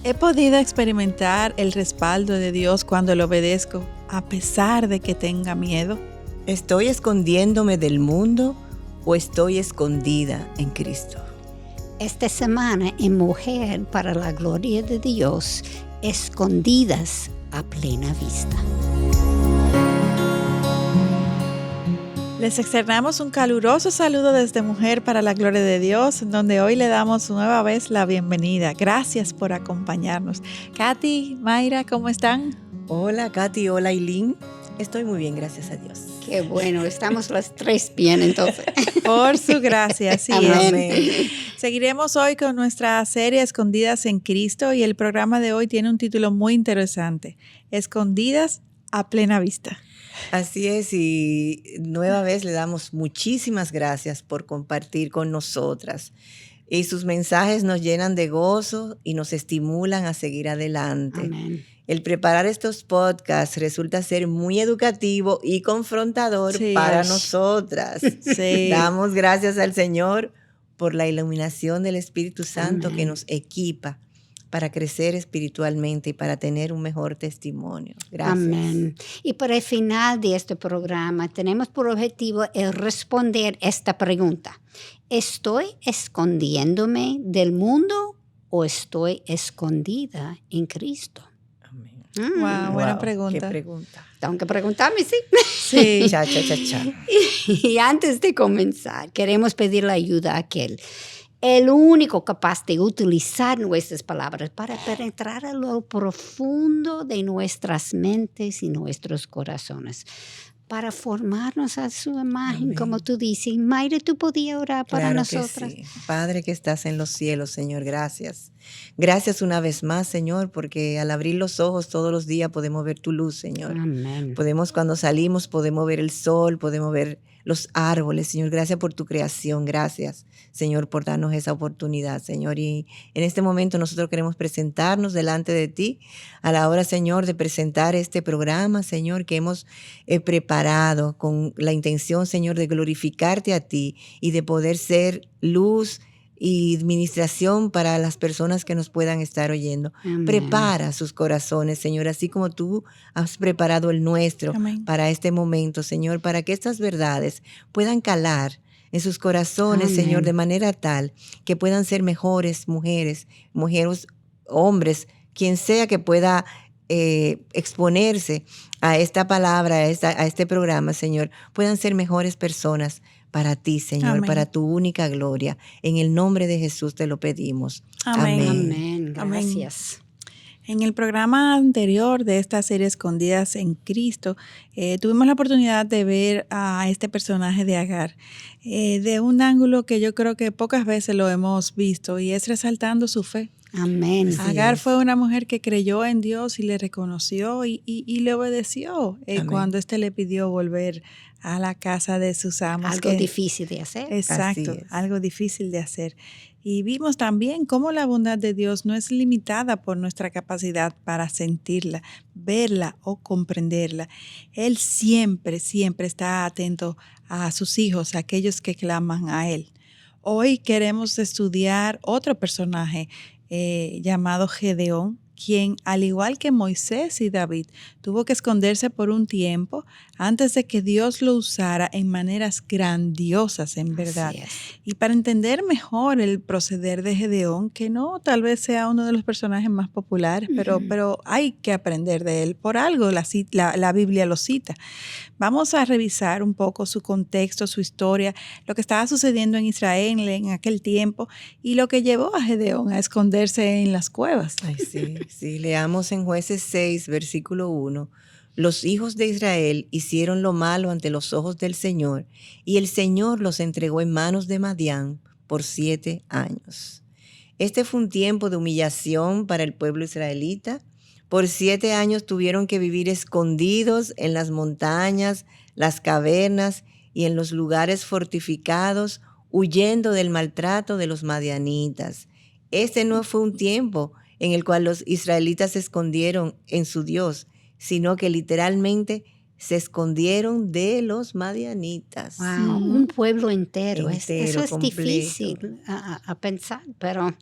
He podido experimentar el respaldo de Dios cuando le obedezco, a pesar de que tenga miedo. ¿Estoy escondiéndome del mundo o estoy escondida en Cristo? Esta semana en Mujer para la Gloria de Dios, escondidas a plena vista. Les externamos un caluroso saludo desde Mujer para la Gloria de Dios, donde hoy le damos nueva vez la bienvenida. Gracias por acompañarnos. Katy, Mayra, ¿cómo están? Hola Katy, hola Eileen. Estoy muy bien, gracias a Dios. Qué bueno, estamos las tres bien entonces. Por su gracia, así Amén. es. Seguiremos hoy con nuestra serie Escondidas en Cristo y el programa de hoy tiene un título muy interesante, Escondidas a plena vista. Así es, y nueva vez le damos muchísimas gracias por compartir con nosotras. Y sus mensajes nos llenan de gozo y nos estimulan a seguir adelante. Amén. El preparar estos podcasts resulta ser muy educativo y confrontador para nosotras. Sí. Damos gracias al Señor por la iluminación del Espíritu Santo Amén. que nos equipa para crecer espiritualmente y para tener un mejor testimonio. Gracias. Amén. Y para el final de este programa tenemos por objetivo el responder esta pregunta. ¿Estoy escondiéndome del mundo o estoy escondida en Cristo? Amén. Wow, buena pregunta. ¿Qué pregunta? Tengo que preguntarme, sí. Sí. Cha. Y antes de comenzar, queremos pedir la ayuda a aquel, el único capaz de utilizar nuestras palabras para penetrar a lo profundo de nuestras mentes y nuestros corazones, para formarnos a su imagen, Amén. como tú dices. Mayra, ¿tú podías orar para Claro nosotras? que sí. Padre que estás en los cielos, Señor, gracias. Gracias una vez más, Señor, porque al abrir los ojos todos los días podemos ver tu luz, Señor. Amén. Cuando salimos, podemos ver el sol, podemos ver los árboles, Señor. Gracias por tu creación. Gracias, Señor, por darnos esa oportunidad, Señor. Y en este momento nosotros queremos presentarnos delante de ti a la hora, Señor, de presentar este programa, Señor, que hemos preparado con la intención, Señor, de glorificarte a ti y de poder ser luz y administración para las personas que nos puedan estar oyendo. Amén. Prepara sus corazones, Señor, así como tú has preparado el nuestro. Amén. Para este momento, Señor, para que estas verdades puedan calar en sus corazones, Amén. Señor, de manera tal que puedan ser mejores mujeres, hombres, quien sea que pueda exponerse a esta palabra, a este programa, Señor, puedan ser mejores personas para ti, Señor, Amén. para tu única gloria. En el nombre de Jesús te lo pedimos. Amén. Amén. Amén. Gracias. En el programa anterior de esta serie Escondidas en Cristo, tuvimos la oportunidad de ver a este personaje de Agar de un ángulo que yo creo que pocas veces lo hemos visto y es resaltando su fe. Amén. Así Agar es. fue una mujer que creyó en Dios y le reconoció y le obedeció Amén. cuando éste le pidió volver a la casa de sus amos. Algo difícil de hacer. Exacto, Así es. algo difícil de hacer. Y vimos también cómo la bondad de Dios no es limitada por nuestra capacidad para sentirla, verla o comprenderla. Él siempre, siempre está atento a sus hijos, a aquellos que claman a Él. Hoy queremos estudiar otro personaje llamado Gedeón, quien, al igual que Moisés y David, tuvo que esconderse por un tiempo antes de que Dios lo usara en maneras grandiosas, en verdad. Así es. Y para entender mejor el proceder de Gedeón, que no tal vez sea uno de los personajes más populares, pero hay que aprender de él. Por algo la Biblia lo cita. Vamos a revisar un poco su contexto, su historia, lo que estaba sucediendo en Israel en aquel tiempo y lo que llevó a Gedeón a esconderse en las cuevas. Ay, sí. Leamos en Jueces 6, versículo 1. Los hijos de Israel hicieron lo malo ante los ojos del Señor, y el Señor los entregó en manos de Madián por 7 años. Este fue un tiempo de humillación para el pueblo israelita. Por 7 años tuvieron que vivir escondidos en las montañas, las cavernas y en los lugares fortificados, huyendo del maltrato de los madianitas. Este no fue un tiempo en el cual los israelitas se escondieron en su Dios, sino que literalmente se escondieron de los madianitas. Wow, un pueblo entero. Entero, Eso es completo. difícil a pensar, pero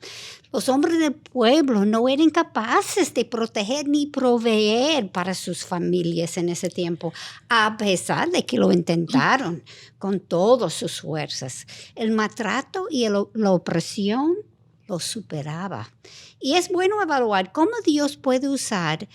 los hombres del pueblo no eran capaces de proteger ni proveer para sus familias en ese tiempo, a pesar de que lo intentaron con todas sus fuerzas. El maltrato y la opresión lo superaba. Y es bueno evaluar cómo Dios puede usar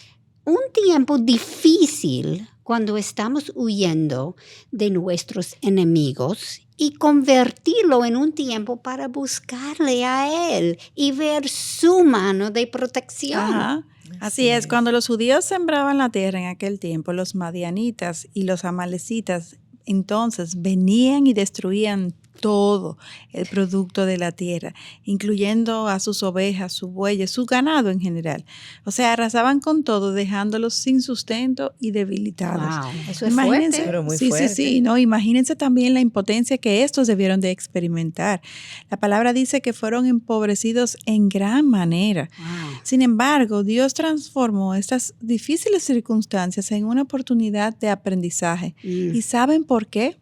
un tiempo difícil cuando estamos huyendo de nuestros enemigos y convertirlo en un tiempo para buscarle a Él y ver su mano de protección. Ajá. Así es, cuando los judíos sembraban la tierra en aquel tiempo, los madianitas y los amalecitas entonces venían y destruían todo el producto de la tierra, incluyendo a sus ovejas, sus bueyes, su ganado en general. O sea, arrasaban con todo, dejándolos sin sustento y debilitados. Wow, eso es Imagínense, fuerte. Pero muy sí, fuerte. sí, no, imagínense también la impotencia que estos debieron de experimentar. La palabra dice que fueron empobrecidos en gran manera. Wow. Sin embargo, Dios transformó estas difíciles circunstancias en una oportunidad de aprendizaje. ¿Y saben por qué?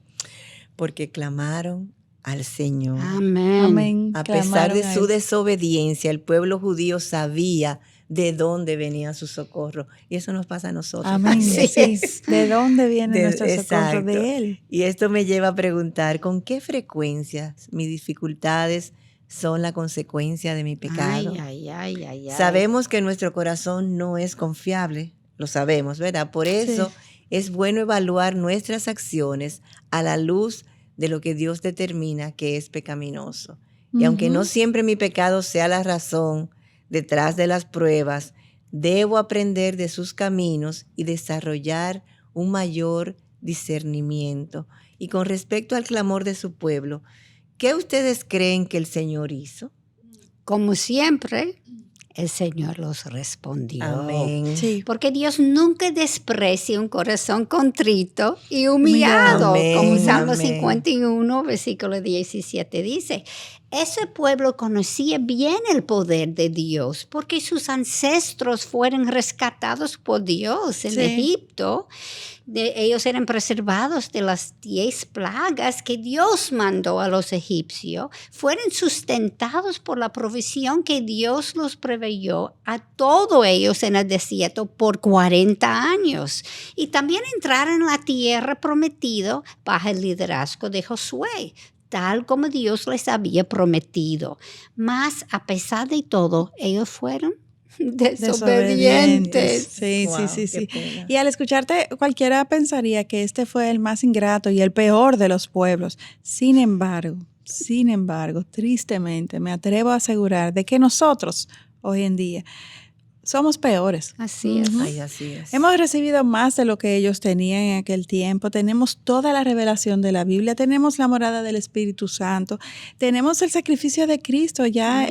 Porque clamaron al Señor. Amén. Amén. A pesar Clamaron de a su Él. desobediencia, el pueblo judío sabía de dónde venía su socorro. Y eso nos pasa a nosotros. Amén. Así Sí. es. ¿De dónde viene De- nuestro socorro? exacto. De Él. Y esto me lleva a preguntar, ¿con qué frecuencia mis dificultades son la consecuencia de mi pecado? Ay. Sabemos que nuestro corazón no es confiable, lo sabemos, ¿verdad? Por eso es bueno evaluar nuestras acciones a la luz de lo que Dios determina que es pecaminoso. Y aunque no siempre mi pecado sea la razón detrás de las pruebas, debo aprender de sus caminos y desarrollar un mayor discernimiento. Y con respecto al clamor de su pueblo, ¿qué ustedes creen que el Señor hizo? Como siempre, el Señor los respondió. Amén. Sí. Porque Dios nunca desprecia un corazón contrito y humillado, Amén, como Salmo amén. 51, versículo 17 dice. Ese pueblo conocía bien el poder de Dios porque sus ancestros fueron rescatados por Dios en Sí. Egipto. Ellos eran preservados de las 10 plagas que Dios mandó a los egipcios. Fueron sustentados por la provisión que Dios los proveyó a todos ellos en el desierto por 40 años. Y también entraron en la tierra prometida bajo el liderazgo de Josué, tal como Dios les había prometido. Mas, a pesar de todo, ellos fueron desobedientes. Sí, Wow, sí. qué pena. Y al escucharte, cualquiera pensaría que este fue el más ingrato y el peor de los pueblos. Sin embargo, tristemente, me atrevo a asegurar de que nosotros, hoy en día, somos peores. Así es. Ay, así es. Hemos recibido más de lo que ellos tenían en aquel tiempo. Tenemos toda la revelación de la Biblia. Tenemos la morada del Espíritu Santo. Tenemos el sacrificio de Cristo ya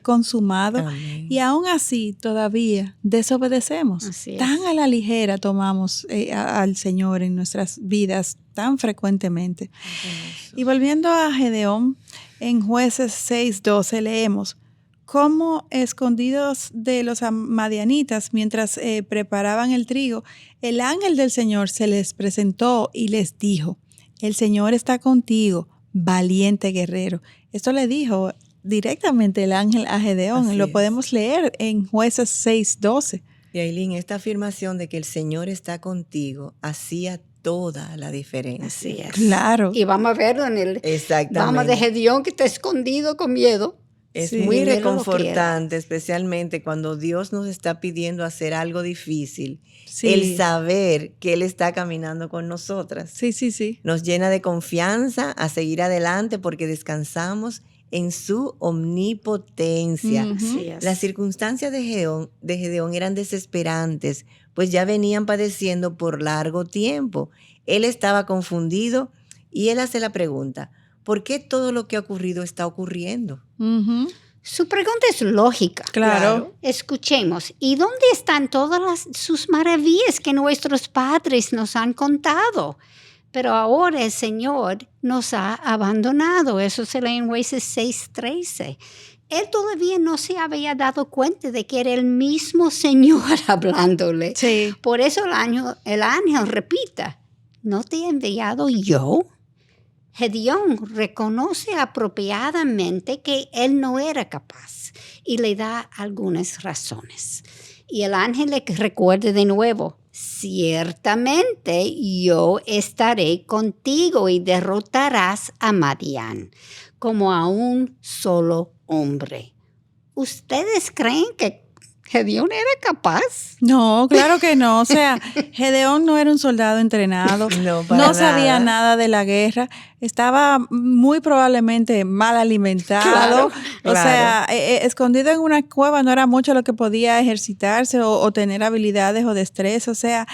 consumado. Amén. Y aún así todavía desobedecemos. Así es. Tan a la ligera tomamos al Señor en nuestras vidas tan frecuentemente. Y volviendo a Gedeón, en Jueces 6:12 leemos: cómo escondidos de los madianitas mientras preparaban el trigo, el ángel del Señor se les presentó y les dijo: el Señor está contigo, valiente guerrero. Esto le dijo directamente el ángel a Gedeón. Así Lo es. podemos leer en Jueces 6:12. Y Ailín, esta afirmación de que el Señor está contigo hacía toda la diferencia. Así es. Claro. Y vamos a verlo en el Exactamente. vamos de Gedeón que está escondido con miedo. Es Sí. muy Él lo reconfortante, especialmente cuando Dios nos está pidiendo hacer algo difícil. Sí. El saber que Él está caminando con nosotras Sí. nos llena de confianza a seguir adelante porque descansamos en su omnipotencia. Ujú. Así es. Las circunstancias de Gedeón eran desesperantes, pues ya venían padeciendo por largo tiempo. Él estaba confundido y él hace la pregunta: ¿por qué todo lo que ha ocurrido está ocurriendo? Ujú. Su pregunta es lógica. Claro. Escuchemos. ¿Y dónde están todas sus maravillas que nuestros padres nos han contado? Pero ahora el Señor nos ha abandonado. Eso se lee en Jueces 6:13. él todavía no se había dado cuenta de que era el mismo Señor hablándole. Sí. Por eso el ángel repita, ¿no te he enviado yo? Gedeón reconoce apropiadamente que él no era capaz y le da algunas razones. Y el ángel le recuerda de nuevo, ciertamente yo estaré contigo y derrotarás a Madián como a un solo hombre. ¿Ustedes creen que Gedeón era capaz? No, claro que no. O sea, Gedeón no era un soldado entrenado, no sabía nada de la guerra, estaba muy probablemente mal alimentado. O sea, escondido en una cueva no era mucho lo que podía ejercitarse o tener habilidades o destreza. O sea,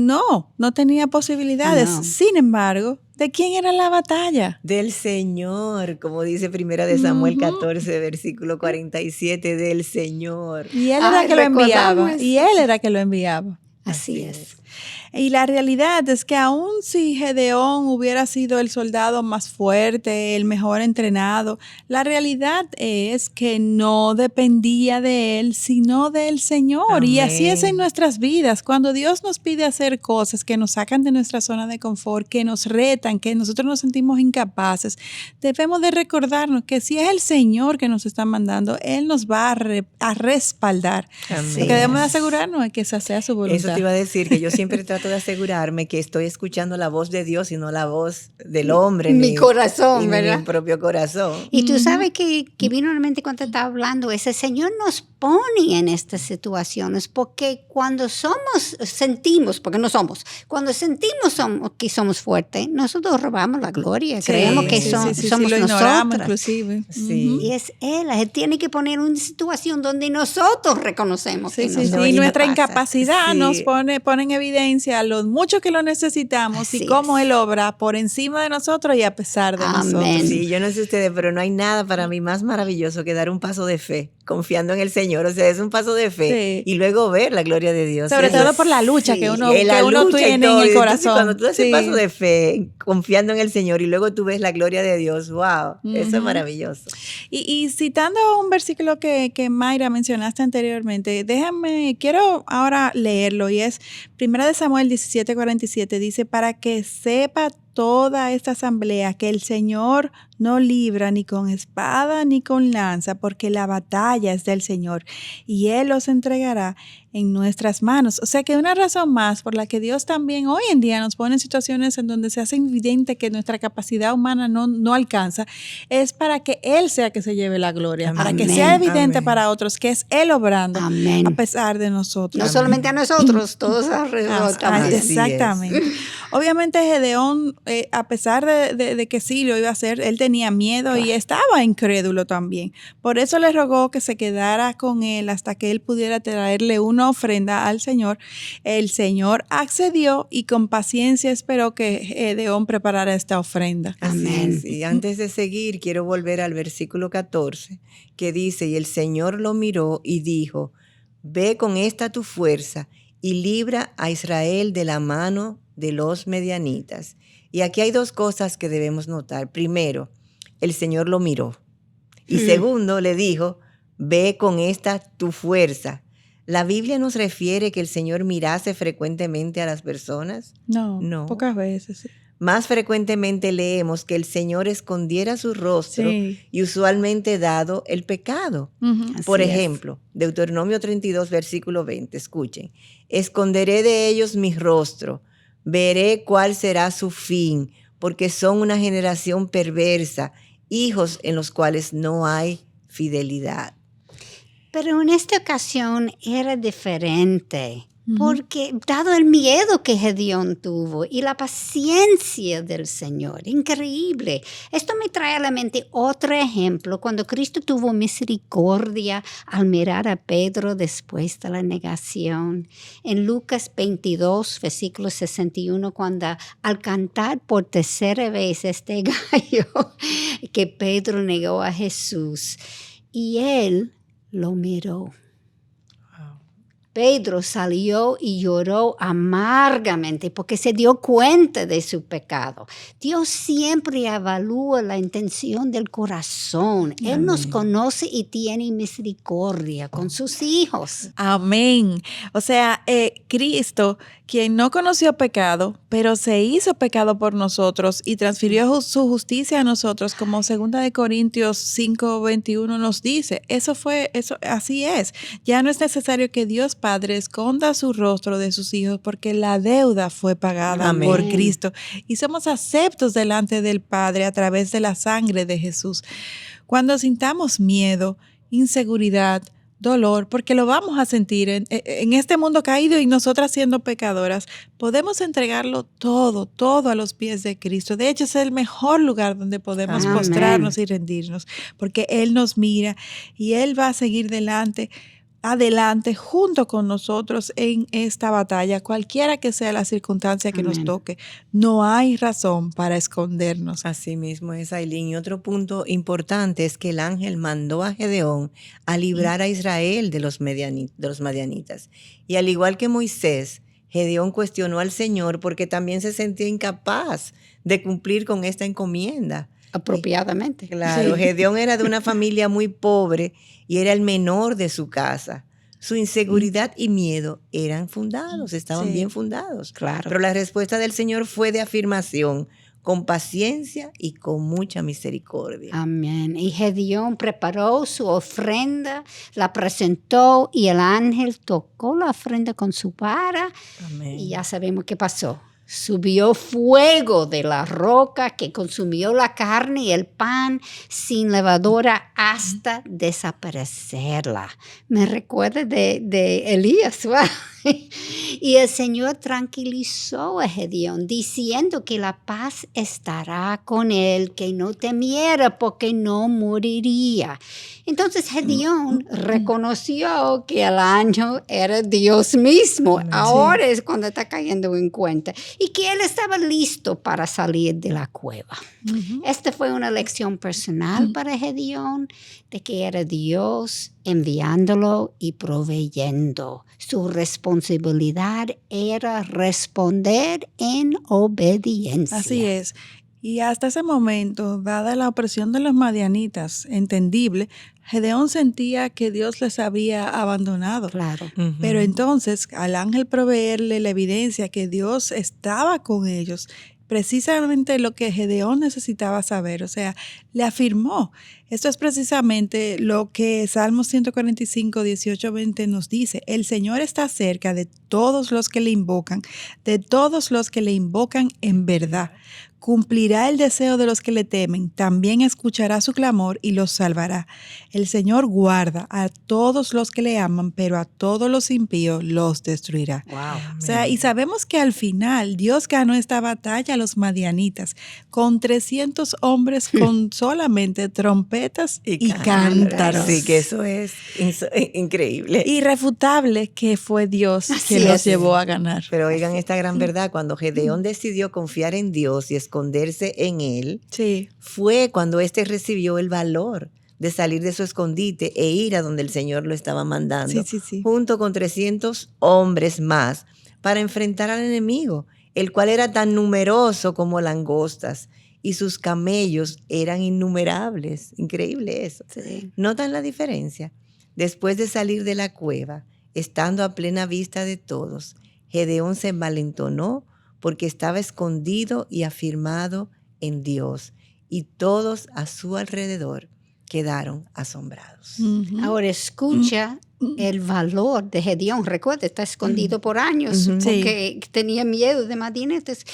no tenía posibilidades. No. Sin embargo, ¿de quién era la batalla? Del Señor, como dice Primera de Samuel 14, versículo 47, del Señor. Y él era que lo enviaba. recordamos. Y él era que lo enviaba. Así es. Y la realidad es que aun si Gedeón hubiera sido el soldado más fuerte, el mejor entrenado, la realidad es que no dependía de él, sino del Señor. Amén. Y así es en nuestras vidas. Cuando Dios nos pide hacer cosas que nos sacan de nuestra zona de confort, que nos retan, que nosotros nos sentimos incapaces, debemos de recordarnos que si es el Señor que nos está mandando, Él nos va a respaldar. Amén. Lo que debemos de asegurarnos es que esa sea su voluntad. Eso te iba a decir, que yo siempre trato de asegurarme que estoy escuchando la voz de Dios y no la voz del hombre. Mi corazón, y ¿verdad? mi propio corazón. Y tú sabes que vino a la mente cuando estaba hablando, ese Señor nos pone en estas situaciones porque cuando sentimos que somos fuertes, nosotros robamos la gloria, creemos que somos lo ignoramos nosotras. inclusive. Sí. Y es Él tiene que poner una situación donde nosotros reconocemos que Sí, nosotros y nuestra pasa. incapacidad Sí. nos pone en evidencia lo mucho que lo necesitamos Así y cómo es. Él obra por encima de nosotros y a pesar de Amén. nosotros. Sí, yo no sé ustedes, pero no hay nada para mí más maravilloso que dar un paso de fe, confiando en el Señor. O sea, es un paso de fe Sí. y luego ver la gloria de Dios. Sobre Eso todo es- por la lucha que uno, la que uno lucha y tiene en todo. el Y entonces, corazón. cuando tú das Sí. ese paso de fe, confiando en el Señor y luego tú ves la gloria de Dios, wow, eso es Ujú. maravilloso. Y citando un versículo que Mayra mencionaste anteriormente, quiero ahora leerlo y es 1 de Samuel 17:47, dice, para que sepa toda esta asamblea que el Señor no libra ni con espada ni con lanza, porque la batalla es del Señor y Él los entregará en nuestras manos. O sea que una razón más por la que Dios también hoy en día nos pone en situaciones en donde se hace evidente que nuestra capacidad humana no alcanza, es para que Él sea que se lleve la gloria, Amén. para que sea evidente Amén. para otros que es Él obrando Amén. a pesar de nosotros. No solamente a nosotros, todos alrededor también. Así Exactamente. Obviamente Gedeón, a pesar de que sí lo iba a hacer, él tenía miedo y estaba incrédulo también. Por eso le rogó que se quedara con él hasta que él pudiera traerle una ofrenda al Señor. El Señor accedió y con paciencia esperó que Gedeón preparara esta ofrenda. Así Amén. es. Y antes de seguir, quiero volver al versículo 14, que dice, y el Señor lo miró y dijo, ve con esta tu fuerza y libra a Israel de la mano de los medianitas. Y aquí hay dos cosas que debemos notar. Primero, el Señor lo miró. Y segundo, le dijo, ve con esta tu fuerza. ¿La Biblia nos refiere que el Señor mirase frecuentemente a las personas? No, pocas veces. Sí. Más frecuentemente leemos que el Señor escondiera su rostro Sí. y usualmente dado el pecado. Ujú. Así Por es. ejemplo, Deuteronomio 32, versículo 20, escuchen. Esconderé de ellos mi rostro, veré cuál será su fin, porque son una generación perversa, hijos en los cuales no hay fidelidad. Pero en esta ocasión era diferente, porque dado el miedo que Gedeón tuvo y la paciencia del Señor, increíble. Esto me trae a la mente otro ejemplo, cuando Cristo tuvo misericordia al mirar a Pedro después de la negación. En Lucas 22, versículo 61, cuando al cantar por tercera vez este gallo, que Pedro negó a Jesús, y él lo miró. Pedro salió y lloró amargamente porque se dio cuenta de su pecado. Dios siempre evalúa la intención del corazón. Él nos conoce y tiene misericordia con sus hijos. Amén. O sea, Cristo, quien no conoció pecado, pero se hizo pecado por nosotros y transfirió su justicia a nosotros, como 2 Corintios 5:21 nos dice. Eso así es. Ya no es necesario que Dios Padre esconda su rostro de sus hijos porque la deuda fue pagada Amén. por Cristo y somos aceptos delante del Padre a través de la sangre de Jesús. Cuando sintamos miedo, inseguridad, dolor, porque lo vamos a sentir en este mundo caído y nosotras siendo pecadoras, podemos entregarlo todo a los pies de Cristo. De hecho, es el mejor lugar donde podemos Amén. postrarnos y rendirnos, porque Él nos mira y Él va a seguir adelante junto con nosotros en esta batalla, cualquiera que sea la circunstancia que Amén. nos toque. No hay razón para escondernos. Así mismo es, Ailín. Y otro punto importante es que el ángel mandó a Gedeón a librar a Israel de los madianitas. Y al igual que Moisés, Gedeón cuestionó al Señor porque también se sentía incapaz de cumplir con esta encomienda. Apropiadamente. Claro, Sí. Gedeón era de una familia muy pobre y era el menor de su casa. Su inseguridad y miedo eran fundados, estaban Sí. bien fundados. Claro. Pero la respuesta del Señor fue de afirmación, con paciencia y con mucha misericordia. Amén. Y Gedeón preparó su ofrenda, la presentó y el ángel tocó la ofrenda con su vara. Amén. Y ya sabemos qué pasó. Subió fuego de la roca que consumió la carne y el pan sin levadura hasta desaparecerla. Me recuerda de Elías. ¿Verdad? Y el Señor tranquilizó a Gedeón diciendo que la paz estará con él, que no temiera porque no moriría. Entonces Gedeón reconoció que el ángel era Dios mismo. Ahora es cuando está cayendo en cuenta. Y que él estaba listo para salir de la cueva. Esta fue una lección personal para Gedeón de que era Dios enviándolo y proveyendo. Su responsabilidad era responder en obediencia. Así es. Y hasta ese momento, dada la opresión de los madianitas, entendible, Gedeón sentía que Dios les había abandonado. Claro. Ujú. Pero entonces, al ángel proveerle la evidencia que Dios estaba con ellos, precisamente lo que Gedeón necesitaba saber, o sea, le afirmó. Esto es precisamente lo que Salmos 145, 18, 20 nos dice. El Señor está cerca de todos los que le invocan, de todos los que le invocan en verdad. Cumplirá el deseo de los que le temen, también escuchará su clamor y los salvará. El Señor guarda a todos los que le aman, pero a todos los impíos los destruirá. Wow. O sea, y sabemos que al final Dios ganó esta batalla a los madianitas con 300 hombres con solamente trompetas y cántaros. Sí, que eso es increíble. Irrefutable que fue Dios Así que los es. llevó a ganar. Pero oigan esta gran verdad, cuando Gedeón decidió confiar en Dios y esconderse en él, Sí. fue cuando éste recibió el valor de salir de su escondite e ir a donde el Señor lo estaba mandando, Sí. junto con 300 hombres más, para enfrentar al enemigo, el cual era tan numeroso como langostas, y sus camellos eran innumerables. Increíble eso. Sí. ¿Notan la diferencia? Después de salir de la cueva, estando a plena vista de todos, Gedeón se envalentonó porque estaba escondido y afirmado en Dios, y todos a su alrededor quedaron asombrados. Ujú. Ahora escucha el valor de Gedeón. Recuerda, está escondido por años Ujú. porque tenía miedo de madianitas.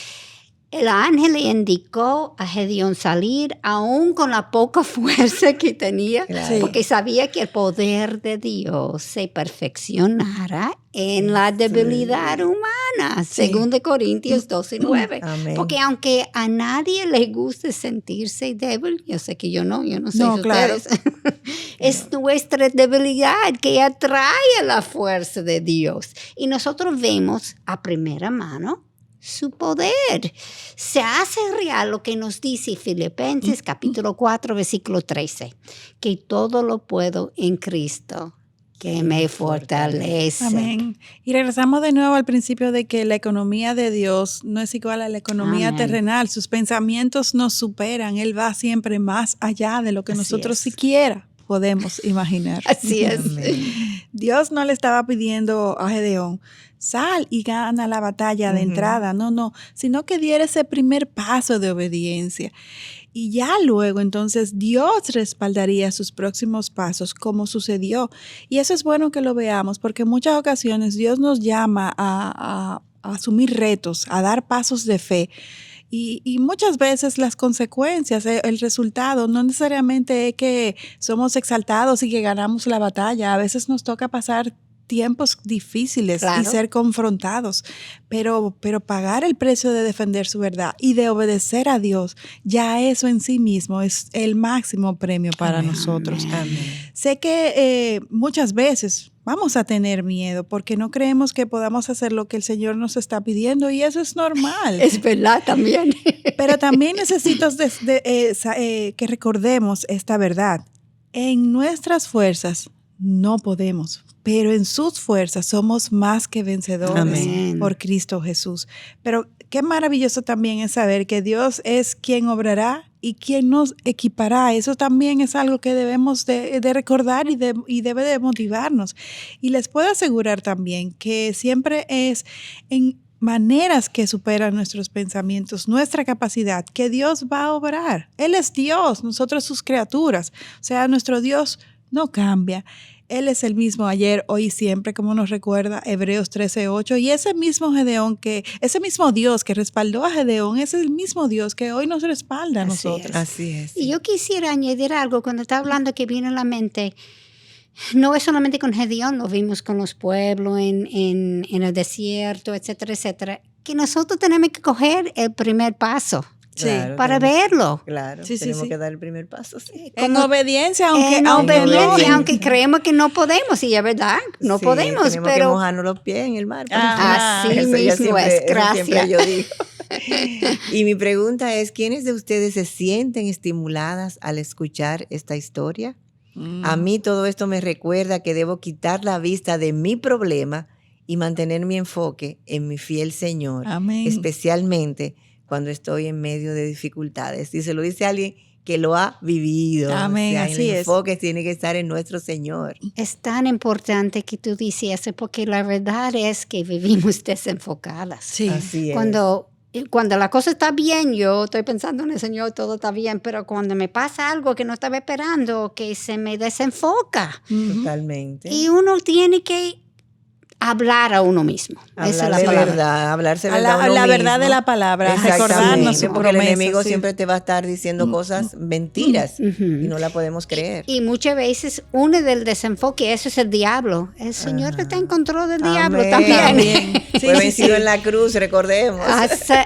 El ángel le indicó a Gedeón salir aún con la poca fuerza que tenía, Claro. Sí. porque sabía que el poder de Dios se perfeccionara en la debilidad humana, según de Corintios 12:9. Amén. Porque aunque a nadie le guste sentirse débil, yo sé que yo no sé No, si claro. ustedes, es nuestra debilidad que atrae la fuerza de Dios. Y nosotros vemos a primera mano su poder. Se hace real lo que nos dice Filipenses capítulo 4, versículo 13, que todo lo puedo en Cristo que me fortalece. Amén. Y regresamos de nuevo al principio de que la economía de Dios no es igual a la economía Amén. terrenal. Sus pensamientos nos superan. Él va siempre más allá de lo que Así nosotros es. siquiera podemos imaginar. Así es. Amén. Dios no le estaba pidiendo a Gedeón, sal y gana la batalla de entrada, no, sino que diera ese primer paso de obediencia. Y ya luego entonces Dios respaldaría sus próximos pasos como sucedió. Y eso es bueno que lo veamos porque en muchas ocasiones Dios nos llama a asumir retos, a dar pasos de fe. Y muchas veces las consecuencias, el resultado, no necesariamente es que somos exaltados y que ganamos la batalla. A veces nos toca pasar tiempos difíciles Claro. y ser confrontados, pero pagar el precio de defender su verdad y de obedecer a Dios, ya eso en sí mismo es el máximo premio para Amén. nosotros. Amén. Sé que muchas veces vamos a tener miedo porque no creemos que podamos hacer lo que el Señor nos está pidiendo y eso es normal. Es verdad también. Pero también necesito que recordemos esta verdad. En nuestras fuerzas no podemos, pero en sus fuerzas somos más que vencedores Amén. por Cristo Jesús. Pero qué maravilloso también es saber que Dios es quien obrará y quien nos equipará. Eso también es algo que debemos de recordar y debe de motivarnos. Y les puedo asegurar también que siempre es en maneras que superan nuestros pensamientos, nuestra capacidad, que Dios va a obrar. Él es Dios, nosotros sus criaturas. O sea, nuestro Dios no cambia. Él es el mismo ayer, hoy y siempre, como nos recuerda Hebreos 13:8. Y ese mismo ese mismo Dios que respaldó a Gedeón, es el mismo Dios que hoy nos respalda a Así nosotros. es. Así es. Y yo quisiera añadir algo cuando está hablando que viene a la mente. No es solamente con Gedeón, lo vimos con los pueblos en el desierto, etcétera, etcétera. Que nosotros tenemos que coger el primer paso Claro, para tenemos- verlo. Claro, Sí, sí, tenemos sí. que dar el primer paso. Sí. En Como- obediencia, aunque en obediencia, no. aunque creemos que no podemos, y es verdad, no Sí, podemos, tenemos que pero mojarnos los pies en el mar. Así Eso yo mismo es, eso siempre gracias. yo digo. Y mi pregunta es, ¿quiénes de ustedes se sienten estimuladas al escuchar esta historia? A mí todo esto me recuerda que debo quitar la vista de mi problema y mantener mi enfoque en mi fiel Señor, Amén. especialmente cuando estoy en medio de dificultades. Y se lo dice alguien que lo ha vivido. Amén, O sea, así el es. enfoque tiene que estar en nuestro Señor. es tan importante que tú dices eso, porque la verdad es que vivimos desenfocadas. Sí. Así es. Cuando la cosa está bien, yo estoy pensando en el Señor, todo está bien, pero cuando me pasa algo que no estaba esperando, que se me desenfoca. Totalmente. Y uno tiene que hablar a uno mismo. Esa es Hablar la de palabra. verdad, hablarse A verdad la uno verdad mismo. de la palabra, Exactamente, recordarnos su porque el promesa, enemigo sí. siempre te va a estar diciendo cosas mentiras Ujú. y no la podemos creer. Y muchas veces uno del desenfoque, eso es el diablo. El Señor está en control del diablo Amén. también. También. Sí, Fue sí, vencido sí. en la cruz, recordemos.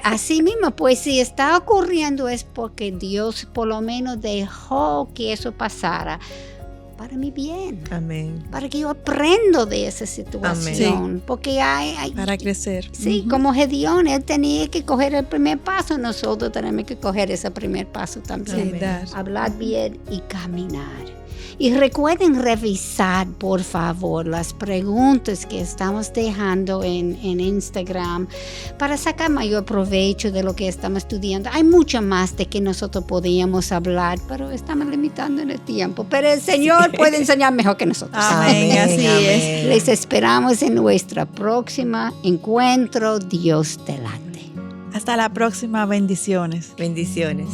Así mismo, pues si está ocurriendo es porque Dios por lo menos dejó que eso pasara para mi bien, Amén. para que yo aprendo de esa situación. Porque hay Para crecer. sí, Ujú. como Gedeón, él tenía que coger el primer paso, nosotros tenemos que coger ese primer paso también. Sí, dar. Hablar bien y caminar. Y recuerden revisar, por favor, las preguntas que estamos dejando en Instagram para sacar mayor provecho de lo que estamos estudiando. Hay mucho más de que nosotros podíamos hablar, pero estamos limitando en el tiempo. Pero el Señor puede enseñar mejor que nosotros. Amén, así es. Les esperamos en nuestra próxima encuentro. Dios delante. Hasta la próxima. Bendiciones. Bendiciones.